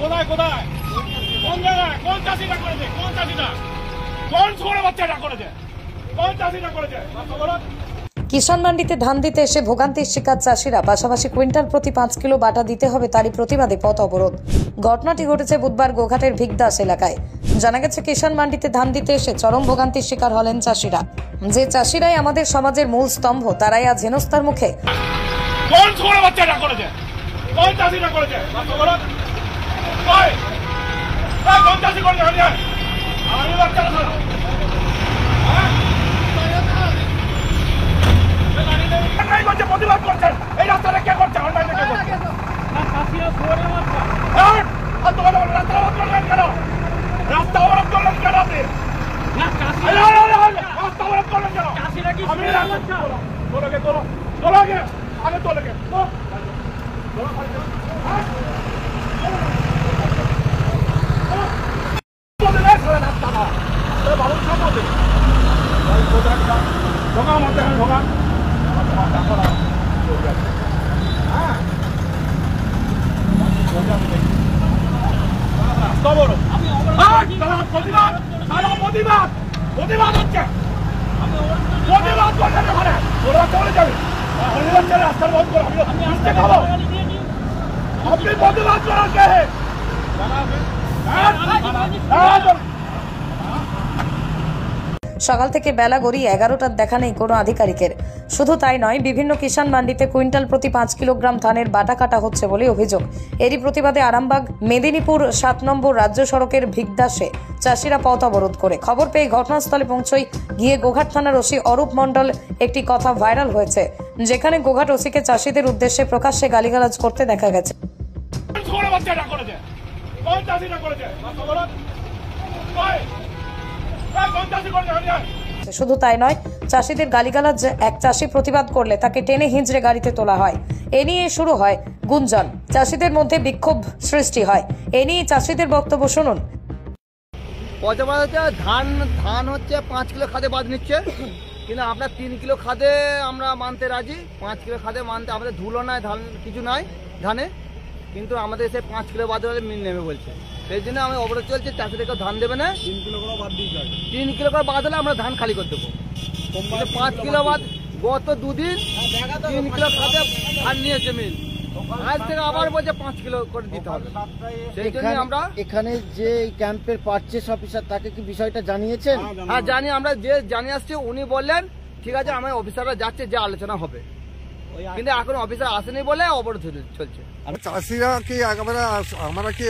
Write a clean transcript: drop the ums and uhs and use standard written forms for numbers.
কোথায় কোথায় কোন জায়গায় কোন চাষিটা করেছে কোন চাষিটা কোন ছোট বাচ্চাটা করেছে কোন চাষিটা করেছে কিষাণ মান্ডিতে ধান দিতে এসে ভোগান্তির শিকার চাষিরা, পাশাপাশি কুইন্টাল প্রতি 5 কিলো বাটা দিতে হবে তারই প্রতিবাদে পথ অবরোধ। ঘটনাটি ঘটেছে বুধবার গোঘাটের ভিগদাস এলাকায়। জানা গেছে, কিষাণ মান্ডিতে ধান দিতে এসে চরম ভোগান্তির শিকার হলেন চাষিরা। যে চাষিরাই আমাদের সমাজের মূল স্তম্ভ, তারাই আজ হেনস্থার মুখে। কোন ছোট বাচ্চাটা করেছে কোন চাষিটা করেছে কোন চাষি করেছে আমি বাচ্চাটা প্রতিবাদ করছে। এই রাস্তাটা কে করছে? রাস্তা অবরোধ করলেন কেন আপনি? রাস্তা অবরোধ করলেন কেন? আগে তোলেকে ঢোকা মধ্যে ঢোকা প্রতিবাদ প্রতিবাদ হচ্ছে প্রতিবাদ করছে ওখানে ওরা চলে যাবে রাস্তার বন্ধ করো আপনি প্রতিবাদ করার কে? সকাল থেকে বেলা গড়িয়ে 11টার দেখা নেই কোনো আধিকারিকের। শুধু তাই নয়, বিভিন্ন কিষাণ মান্ডিতে কুইন্টাল প্রতি 5 কিলোগ্রাম ধানের বাটা কাটা হচ্ছে বলে অভিযোগ। এরই প্রতিবাদে আরামবাগ মেদিনীপুর 7 নম্বর রাজ্য সড়কের ভিগদাসে চাষিরা পথ অবরোধ করে। খবর পেয়ে ঘটনাস্থলে পৌঁছই গিয়ে গোঘাট থানার ওসি অরূপ মণ্ডল একটি কথা ভাইরাল হয়েছে, যেখানে গোঘাট ওসিকে চাষিদের উদ্দেশ্যে প্রকাশ্যে গালিগালাজ করতে দেখা গেছে। শুধু তাই নয়, চাষিদের গালিগালাজ এক চাষি প্রতিবাদ করলে তাকে টেনে হিঁচড়ে গাড়িতে তোলা হয়। এ নিয়ে শুরু হয় গুঞ্জন, চাষিদের মধ্যে বিক্ষোভ সৃষ্টি হয়। এ নিয়ে চাষিদের বক্তব্য শুনুন। ধান হচ্ছে 5 কিলো খাদে বাদ নিচ্ছে, কিন্তু আপনার 3 কিলো খাদে আমরা মানতে রাজি। 5 কিলো খাদে মানতে আমাদের ধুলো নাই, ধান কিছু নাই ধানে, কিন্তু আমাদের সে 5 কিলো বাদ হলে মিল নেবে বলছে। সেই জন্য আমি অবরোধ চলছে, চাষিদেরকে ধান দেবে না। 3 কিলো করে বাদ দিয়েছে, 3 কিলো করে বাদ হলে আমরা ধান খালি করে দেবো। 5 কিলো বাদ গত 2 দিন 3 কিলো খাদে ধান নিয়েছে মিল, আজ থেকে আবার বলছে 5 কিলো করে দিতে হবে। সেই জন্য আমরা এখানে যে ক্যাম্পের পারচেস অফিসার, তাকে কি বিষয়টা জানিয়েছেন? হ্যাঁ জানি, আমরা যে জানিয়ে আসছি উনি বললেন ঠিক আছে, আমার অফিসাররা যাচ্ছে, যে আলোচনা হবে, কিন্তু এখন অফিসার আসেনি বলে অবরোধ চলছে। চাষিরা কি একেবারে আমরা কি